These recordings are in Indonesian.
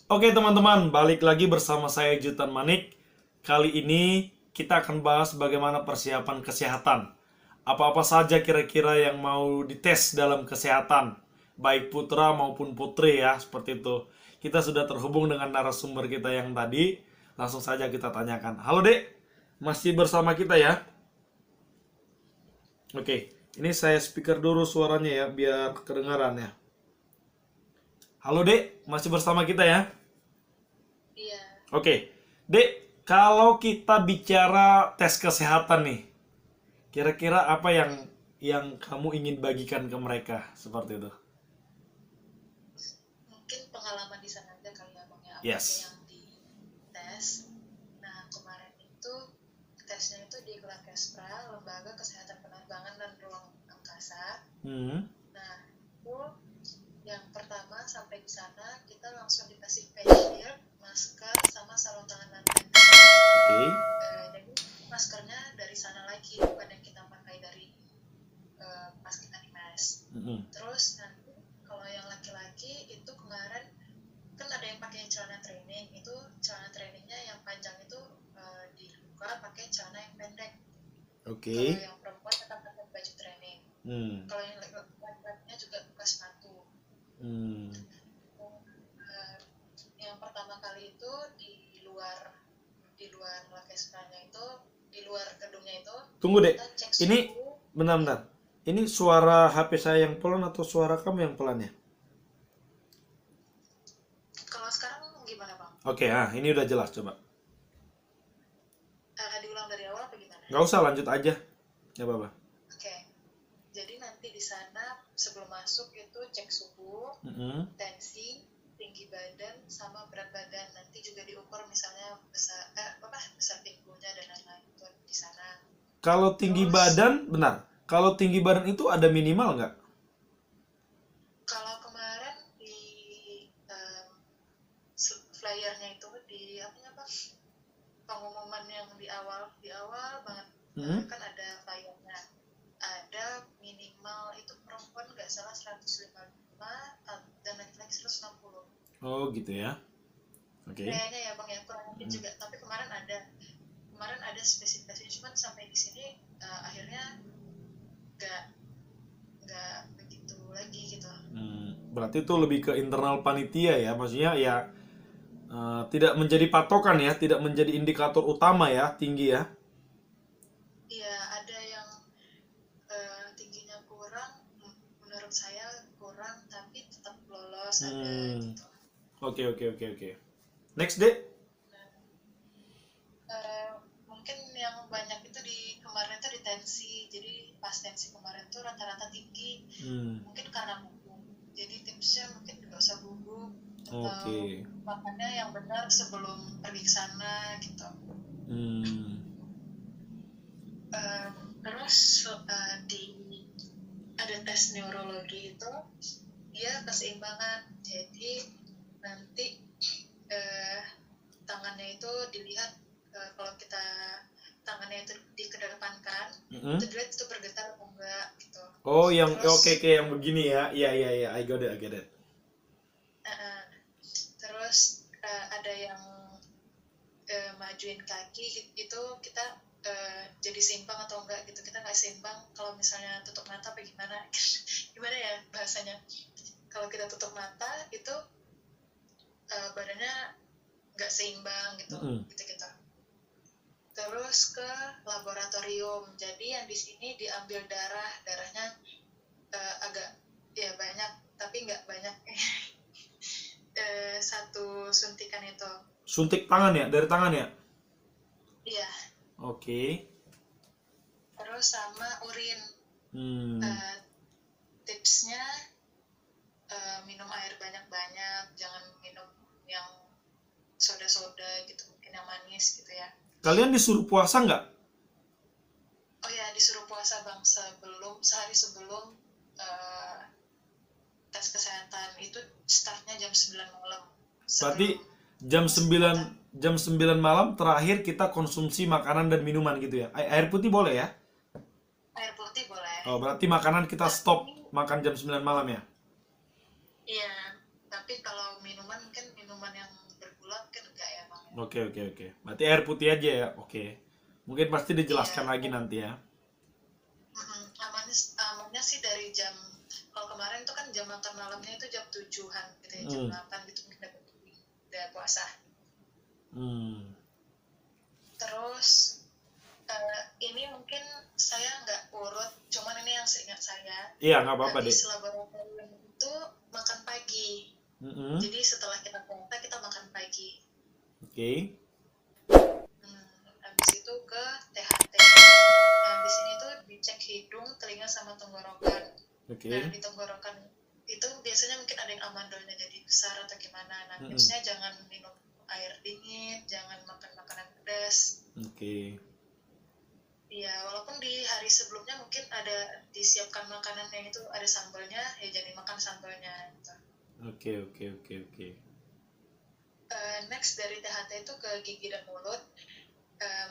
Oke teman-teman, balik lagi bersama saya Jutan Manik. Kali ini kita akan bahas bagaimana persiapan kesehatan. Apa-apa saja kira-kira yang mau dites dalam kesehatan, baik putra maupun putri ya, seperti itu. Kita sudah terhubung dengan narasumber kita yang tadi. Langsung saja kita tanyakan. Halo Dek, masih bersama kita ya? Oke, ini saya speaker dulu suaranya ya, biar kedengaran ya. Halo Dek, masih bersama kita ya? Iya, Oke, Dek, kalau kita bicara tes kesehatan nih, kira-kira apa yang kamu ingin bagikan ke mereka seperti itu? mungkin pengalaman di sana aja kali ya Bang ya, apa aja Yes. yang dites. Nah, kemarin itu tesnya itu di Lakespra, Lembaga Kesehatan Penerbangan dan Ruang Angkasa. Hmm. Nah, itu yang pertama sampai di sana kita langsung dikasih face shield, masker, sama sarung tangan anti. Oke. Jadi maskernya dari sana lagi, bukan yang kita pakai dari pas kita di mes. Mm-mm. Terus nanti kalau yang laki-laki itu kemarin kan ada yang pakai celana training, itu celana trainingnya yang panjang itu dibuka pakai celana yang pendek. Kalau Oke. yang perempuan tetap pakai baju training. Hmm. Kalau yang laki-lakinya juga buka sepatu. Hmm. Eh, yang pertama kali itu di luar lakespranya itu, di luar gedungnya itu Tunggu Dek, kita cek ini suhu. benar-benar. Ini suara HP saya yang pelan atau suara kamu yang pelan ya? Kalau sekarang gimana Bang? Oke, ini udah jelas coba. Diulang dari awal apa gimana? Nggak usah, lanjut aja. Nggak apa-apa. Oke. Jadi nanti di sana sebelum masuk itu cek suhu, Mm-mm. tensi, tinggi badan, sama berat badan. Nanti juga diukur misalnya besar pinggulnya dan lain-lain itu di sana. Kalau tinggi Terus badan, benar. Kalau tinggi badan itu ada minimal nggak? kalau kemarin di em, flyernya itu di apa ya Bang? Pengumuman yang di awal banget Hmm? kan ada flyernya. Ada minimal itu perempuan nggak salah 155 dan laki-laki 160. Oh gitu ya. Oke. Kayaknya ya Bang ya, kurang lebih juga. Tapi kemarin ada spesifikasinya, cuman sampai di sini akhirnya nggak nggak begitu lagi gitu. Berarti itu lebih ke internal panitia ya, maksudnya ya tidak menjadi patokan ya, tidak menjadi indikator utama ya, tinggi ya. Iya, ada yang tingginya kurang, menurut saya kurang, tapi tetap lolos ada Hmm, gitu. oke oke oke oke. Next deh. Nah, eh, mungkin yang banyak itu di kemarin itu di tensi. Jadi pas tensi kemarin tuh rata-rata tinggi, Hmm, mungkin karena bubuk. Jadi tipsnya mungkin nggak usah bubuk atau oke. makannya yang benar sebelum pergi ke sana gitu. Hmm, Eh, Terus di ada tes neurologi itu dia keseimbangan. Jadi nanti eh, tangannya itu dilihat, kalau kita tangannya itu dikedepankan mm-mm. itu dilihat itu bergetar atau enggak gitu. Oh yang Terus oke oke yang begini ya, iya iya iya, I got it I get it. uh, terus ada yang majuin kaki itu kita jadi seimbang atau enggak gitu. Kita nggak seimbang kalau misalnya tutup mata apa gimana. Gimana ya bahasanya, kalau kita tutup mata itu badannya nggak seimbang gitu Mm-mm. gitu gitu. Terus ke laboratorium. Jadi yang di sini diambil darahnya agak ya banyak, tapi nggak banyak. Satu suntikan itu. Suntik tangan ya, dari tangan ya. Iya. Oke. Terus sama urin. Hmm. Eh, Tipsnya minum air banyak-banyak, jangan minum yang soda-soda gitu, mungkin yang manis gitu ya. Kalian disuruh puasa nggak? Oh ya, disuruh puasa Bang sehari sebelum uh, tes kesehatan itu, startnya jam 9 malam Berarti sebelum jam sembilan kesehatan. jam 9 malam terakhir kita konsumsi makanan dan minuman gitu ya. Air putih boleh ya? Air putih boleh, Oh, berarti makanan kita stop tapi makan jam 9 malam ya? iya, tapi kalau minuman mungkin minuman minuman yang bergula mungkin enggak ya bang. Oke. Berarti air putih aja ya. Oke. Mungkin pasti dijelaskan Iya. lagi nanti ya. Amannya sih dari jam, kalau kemarin itu kan jam makan malamnya itu jam 7-an gitu ya, jam Hmm. 8 gitu kita udah puasa. Hmm. Terus ini mungkin saya nggak urut, cuman ini yang seingat saya. Iya, nggak apa-apa deh. Habis laboratorium itu makan pagi. Mm-mm. Jadi setelah kita puasa kita makan pagi. Oke. Habis itu ke THT. Nah di sini tuh dicek hidung, telinga sama tenggorokan. Oke. Nah di tenggorokan itu biasanya mungkin ada yang amandolnya jadi besar atau gimana. Nah Mm-mm. tipsnya jangan minum air dingin, jangan makan makanan pedas. Oke. Iya, walaupun di hari sebelumnya mungkin ada disiapkan makanan yang itu ada sambalnya, ya jadi makan sambalnya. Gitu. Oke. Next dari THT itu ke gigi dan mulut.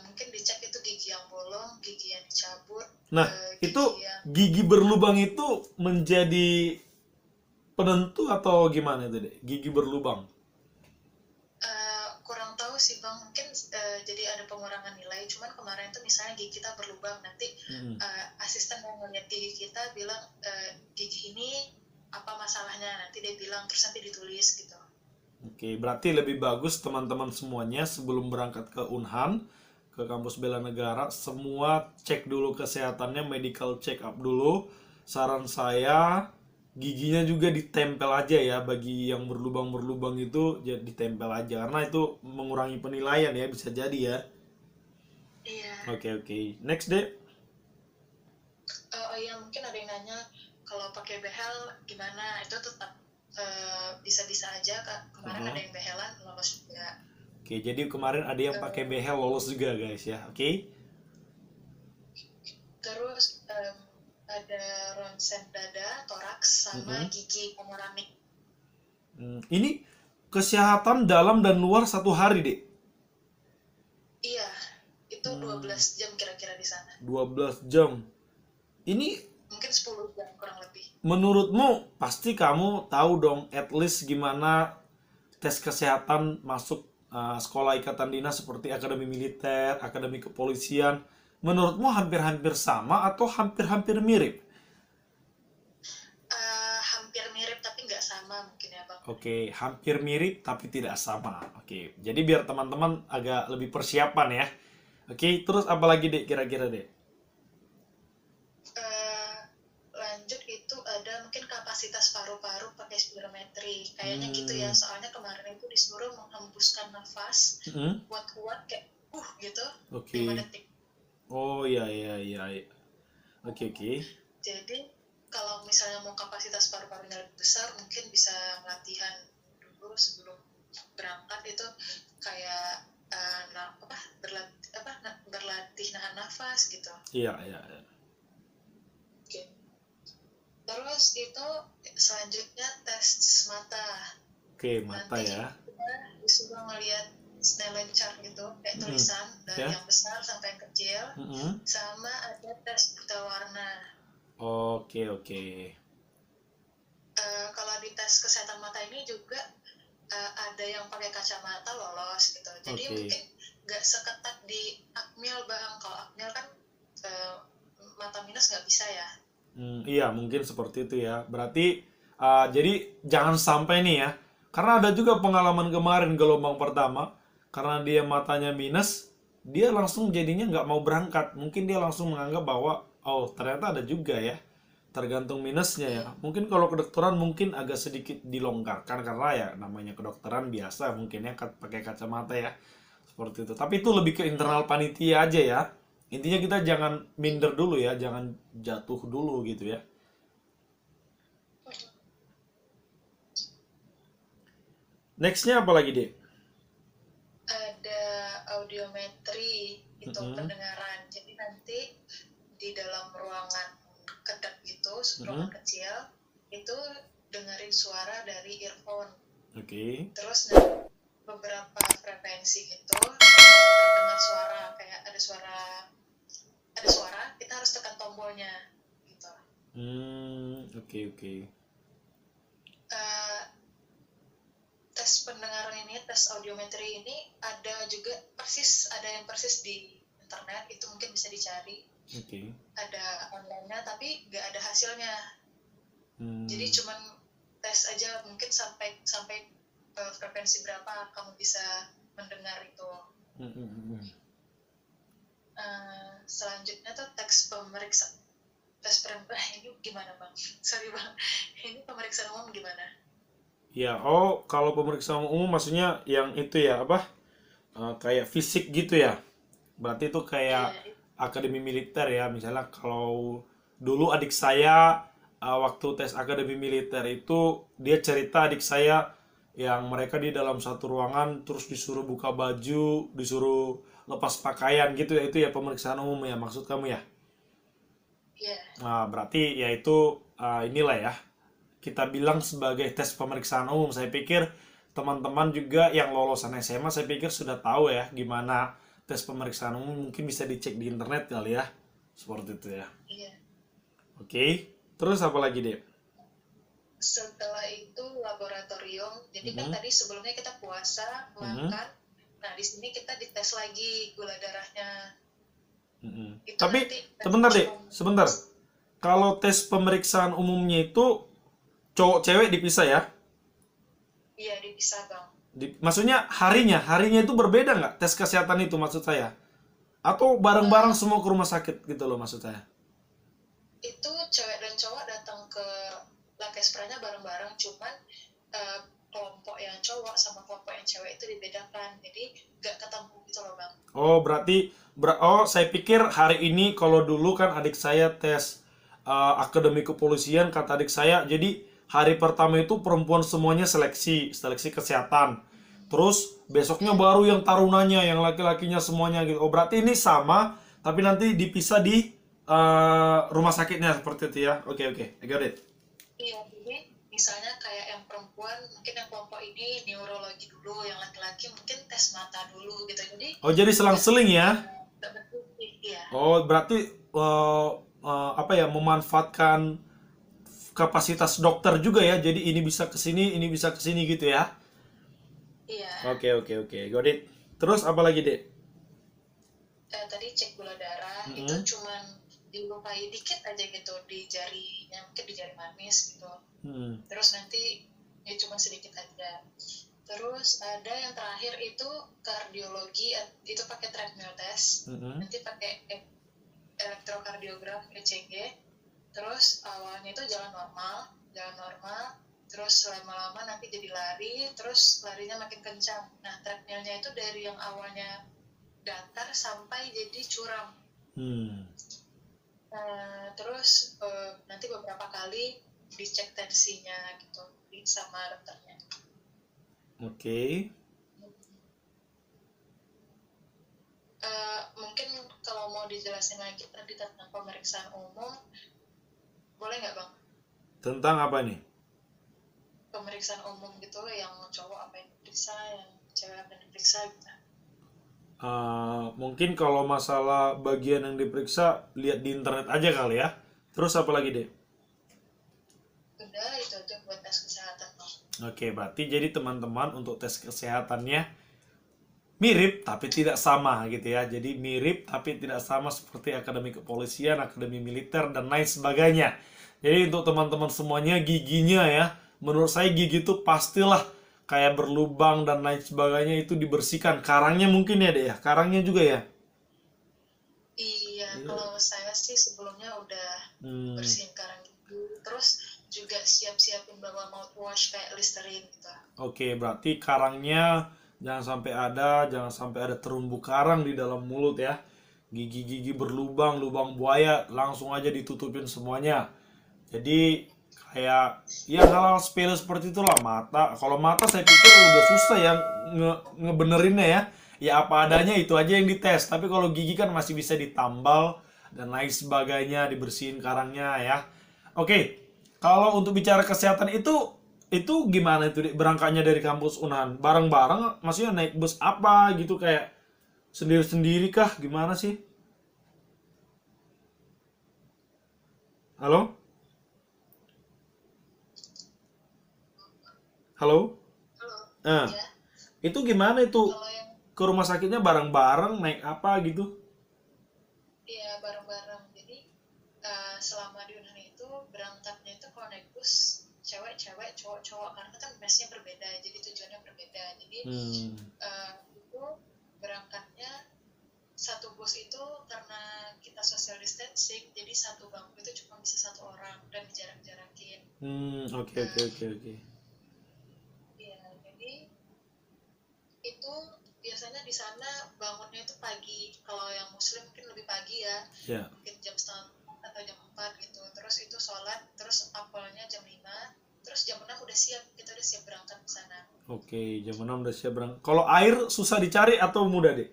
Mungkin dicek itu gigi yang bolong, gigi yang dicabut. Nah, itu gigi berlubang itu menjadi penentu atau gimana itu deh? Gigi berlubang. Kurang tahu sih bang, mungkin jadi ada pengurangan nilai. Cuman kemarin tuh misalnya gigi kita berlubang, nanti asisten yang ngeliat gigi kita bilang gigi ini apa masalahnya, nanti dia bilang, terus nanti ditulis gitu. Oke, berarti lebih bagus teman-teman semuanya sebelum berangkat ke Unhan, ke kampus bela negara, semua cek dulu kesehatannya, medical check up dulu. Saran saya, giginya juga ditempel aja ya, bagi yang berlubang-berlubang itu ya ditempel aja, karena itu mengurangi penilaian ya, bisa jadi ya. Iya. Oke. Next deh. Oh iya, mungkin ada yang nanya kalau pakai behel gimana, itu tetap bisa-bisa aja Kak. Kemarin ada yang behelan lolos juga. Oke, jadi kemarin ada yang pakai behel lolos juga guys ya. Oke. Terus ada ronsen dada, toraks, sama gigi panoramik. Ini kesehatan dalam dan luar 1 hari deh. Iya, itu 12 jam kira-kira di sana. 12 jam. Ini Mungkin 10 jam kurang lebih. menurutmu pasti kamu tahu dong at least gimana tes kesehatan masuk sekolah ikatan dinas seperti akademi militer, akademi kepolisian. Menurutmu hampir-hampir sama atau hampir-hampir mirip? Hampir mirip tapi nggak sama mungkin ya Bang. Oke, hampir mirip tapi tidak sama. Oke, jadi biar teman-teman agak lebih persiapan ya. Oke, terus apa lagi dek kira-kira dek? Lanjut itu ada mungkin kapasitas paru-paru pakai spirometri. Kayaknya gitu ya, soalnya kemarin itu disuruh menghembuskan nafas kuat-kuat kayak gitu. Oke. 5 detik. Oh iya. Oke. Jadi kalau misalnya mau kapasitas paru-parunya lebih besar, mungkin bisa latihan dulu sebelum berangkat itu kayak berlatih nahan nafas gitu. Iya. Oke. Terus itu selanjutnya tes mata. Oke, mata nanti ya. Kita disuruh ngelihat Snellen chart gitu, kayak tulisan dari yang besar sampai yang kecil, sama ada tes buta warna. Oke. Kalau di tes kesehatan mata ini juga ada yang pakai kacamata lolos gitu. Jadi mungkin nggak seketat di Akmil bang. Kalau Akmil kan mata minus nggak bisa ya. Iya, mungkin seperti itu ya. Berarti jadi jangan sampai nih ya. Karena ada juga pengalaman kemarin gelombang pertama, karena dia matanya minus, dia langsung jadinya nggak mau berangkat. Mungkin dia langsung menganggap bahwa oh ternyata ada juga ya. Tergantung minusnya ya. Mungkin kalau kedokteran mungkin agak sedikit dilonggarkan karena ya namanya kedokteran biasa mungkin ya pakai kacamata ya. Seperti itu. Tapi itu lebih ke internal panitia aja ya. Intinya kita jangan minder dulu ya, jangan jatuh dulu gitu ya. Nextnya apa lagi deh? Ada audiometri, itu pendengaran. Jadi nanti di dalam ruangan kedap gitu, ruangan kecil, itu dengerin suara dari earphone. Oke. Terus beberapa frekuensi gitu, terdengar suara, kayak ada suara, kita harus tekan tombolnya gitu. Oke. Tes pendengaran ini ini tes audiometri ini ada juga ada yang persis di internet, itu mungkin bisa dicari. Oke. Ada online-nya tapi nggak ada hasilnya. Hmm. Jadi cuman tes aja, mungkin sampai frekuensi berapa kamu bisa mendengar itu. Selanjutnya tuh tes ini gimana bang? Sorry bang, ini pemeriksaan umum gimana? Ya, kalau pemeriksaan umum maksudnya yang itu ya, apa? Kayak fisik gitu ya. Berarti itu kayak akademi militer ya. Misalnya kalau dulu adik saya waktu tes akademi militer itu dia cerita adik saya yang mereka di dalam satu ruangan terus disuruh buka baju, disuruh lepas pakaian gitu ya. Itu ya pemeriksaan umum ya maksud kamu ya. Iya. Nah, berarti ya itu inilah ya kita bilang sebagai tes pemeriksaan umum. Saya pikir teman-teman juga yang lolosan SMA saya pikir sudah tahu ya gimana tes pemeriksaan umum, mungkin bisa dicek di internet kali ya. Seperti itu ya. Iya. Oke. Terus apa lagi, Dep? Setelah itu laboratorium. Jadi kan tadi sebelumnya kita puasa, makan. Nah, di sini kita dites lagi gula darahnya. Itu Tapi nanti sebentar, Dep. Sebentar. Kalau tes pemeriksaan umumnya itu cowok cewek dipisah ya? Iya, dipisah bang. Maksudnya harinya itu berbeda nggak tes kesehatan itu maksud saya? Atau bareng-bareng semua ke rumah sakit gitu loh maksud saya? Itu cewek dan cowok datang ke Lakespranya bareng-bareng, cuman kelompok yang cowok sama kelompok yang cewek itu dibedakan, jadi nggak ketemu gitu loh bang. Oh berarti saya pikir hari ini kalau dulu kan adik saya tes akademi kepolisian kata adik saya, jadi hari pertama itu perempuan semuanya seleksi kesehatan. Terus besoknya baru yang tarunanya, yang laki-lakinya semuanya gitu. Oh berarti ini sama, tapi nanti dipisah di rumah sakitnya seperti itu ya. Oke, I got it. Iya, jadi misalnya kayak yang perempuan mungkin yang kelompok ini neurologi dulu, yang laki-laki mungkin tes mata dulu gitu. Jadi Oh jadi selang-seling ya? nggak berkutik ya. Oh berarti apa ya, memanfaatkan kapasitas dokter juga ya. Jadi ini bisa ke sini, ini bisa ke sini gitu ya. Iya. Oke. Got it. Terus apa lagi, Dek? Tadi cek gula darah itu cuman dilupai dikit aja gitu di jarinya, mungkin di jari manis gitu. Terus nanti ya cuma sedikit aja. Terus ada yang terakhir itu kardiologi, itu pakai treadmill test. Nanti pakai elektrokardiogram ECG. Terus awalnya itu jalan normal, terus lama-lama nanti jadi lari, terus larinya makin kencang. Nah, treadmillnya itu dari yang awalnya datar sampai jadi curam. Terus nanti beberapa kali dicek tensinya gitu sama dokternya. Oke. Mungkin kalau mau dijelasin lagi tadi tentang pemeriksaan umum, boleh nggak bang? Tentang apa nih? Pemeriksaan umum gitu, yang cowok apa yang diperiksa, yang cewek apa yang diperiksa gitu. Mungkin kalau masalah bagian yang diperiksa lihat di internet aja kali ya. Terus apa lagi, Dek? Udah, itu aja buat tes kesehatan bang. Oke, berarti jadi teman-teman untuk tes kesehatannya mirip tapi tidak sama gitu ya. Jadi mirip tapi tidak sama seperti akademi kepolisian, akademi militer dan lain sebagainya. Jadi untuk teman-teman semuanya giginya ya, menurut saya gigi itu pastilah kayak berlubang dan lain sebagainya itu dibersihkan. Karangnya mungkin ya deh ya, karangnya juga ya. Iya, kalau saya sih sebelumnya udah bersihin karang gigi, terus juga siap-siapin bawa mouthwash kayak Listerine gitu. Oke, berarti karangnya jangan sampai ada terumbu karang di dalam mulut ya. Gigi-gigi berlubang, lubang buaya, langsung aja ditutupin semuanya. Jadi kayak ya hal-hal sepele seperti itulah. Kalau mata saya pikir udah susah ya ngebenerinnya ya. Ya apa adanya itu aja yang dites. Tapi kalau gigi kan masih bisa ditambal dan lain sebagainya, dibersihin karangnya ya. Oke, kalau untuk bicara kesehatan itu gimana itu Dik? Berangkatnya dari kampus Unahan bareng-bareng, maksudnya naik bus apa gitu, kayak sendiri-sendiri kah gimana sih? Halo? Halo? Halo. Nah, Ya. Itu gimana itu? Kalau yang Ke rumah sakitnya bareng-bareng naik apa gitu? ya bareng-bareng. Jadi selama di Unan itu berangkatnya itu kalau naik bus cewek-cewek, cowok-cowok, karena kan mesnya berbeda, jadi tujuannya berbeda. Jadi Hmm, itu berangkatnya satu bus itu karena kita social distancing, jadi satu bangku itu cuma bisa satu orang dan dijarak-jarakin. oke oke Nah, oke oke. ya jadi itu biasanya di sana bangunnya itu pagi. Kalau yang muslim mungkin lebih pagi ya, Ya, mungkin jam setengah 4 atau jam 4 gitu. Terus itu sholat, terus apelnya jam 5, terus jam 6 udah siap, kita udah siap berangkat ke sana. oke. Jam 6 udah siap berangkat. Kalau air susah dicari atau mudah, Dek?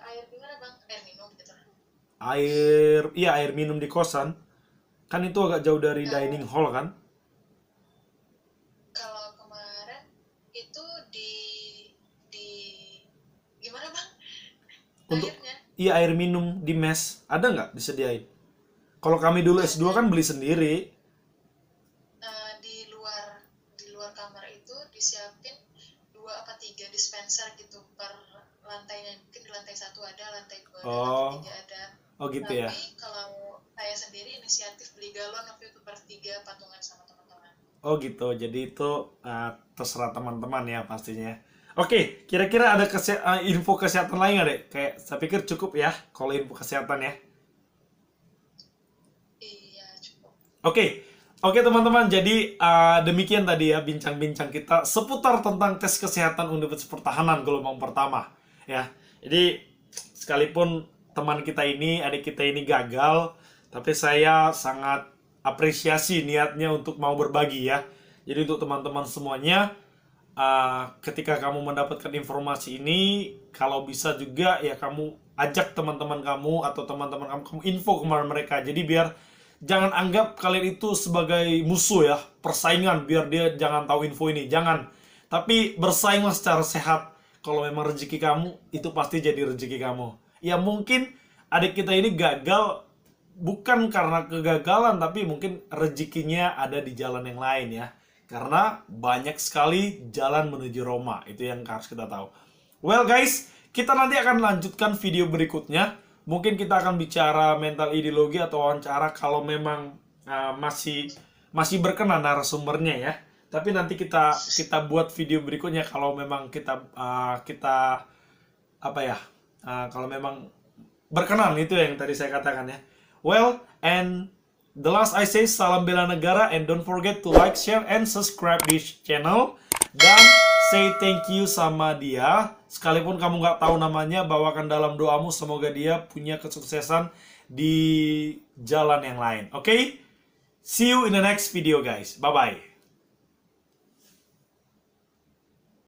Air gimana bang? Air minum gitu. Air, iya air minum di kosan. Kan itu agak jauh dari Eh, dining hall kan? Kalau kemarin itu di gimana bang? Untuk Airnya iya air minum di mes ada nggak disediain? Kalau kami dulu S2 ada kan beli sendiri. di luar kamar itu disiapin 2 apa 3 dispenser gitu per lantainya. Mungkin di lantai 1 ada, lantai 2 ada, lantai Oh, 3 ada. oh gitu ya. Tapi kalau saya sendiri inisiatif beli galon waktu itu per 3 patungan sama teman-teman. Oh gitu. Jadi itu terserah teman-teman ya pastinya. Oke, kira-kira ada info kesehatan lain nggak, Dek? Kayak saya pikir cukup ya kalau info kesehatan ya. Iya cukup. Oke, oke teman-teman. Jadi demikian tadi ya bincang-bincang kita seputar tentang tes kesehatan Universitas Pertahanan gelombang pertama. Ya, jadi sekalipun teman kita ini, adik kita ini gagal, tapi saya sangat apresiasi niatnya untuk mau berbagi ya. Jadi untuk teman-teman semuanya, ketika kamu mendapatkan informasi ini, kalau bisa juga ya kamu ajak teman-teman kamu atau teman-teman kamu info kepada mereka. Jadi biar jangan anggap kalian itu sebagai musuh ya, persaingan biar dia jangan tahu info ini. Jangan. Tapi bersainglah secara sehat. Kalau memang rezeki kamu, itu pasti jadi rezeki kamu. Ya mungkin adik kita ini gagal bukan karena kegagalan, tapi mungkin rezekinya ada di jalan yang lain ya. Karena banyak sekali jalan menuju Roma. Itu yang harus kita tahu. Well guys, kita nanti akan lanjutkan video berikutnya. Mungkin kita akan bicara mental ideologi atau wawancara kalau memang masih masih berkenan narasumbernya ya. Tapi nanti kita buat video berikutnya kalau memang kita apa ya? Kalau memang berkenan itu yang tadi saya katakan ya. Well, and the last I say salam bela negara and don't forget to like, share and subscribe this channel dan say thank you sama dia. Sekalipun kamu nggak tahu namanya, bawakan dalam doamu semoga dia punya kesuksesan di jalan yang lain. Oke? See you in the next video guys. Bye bye.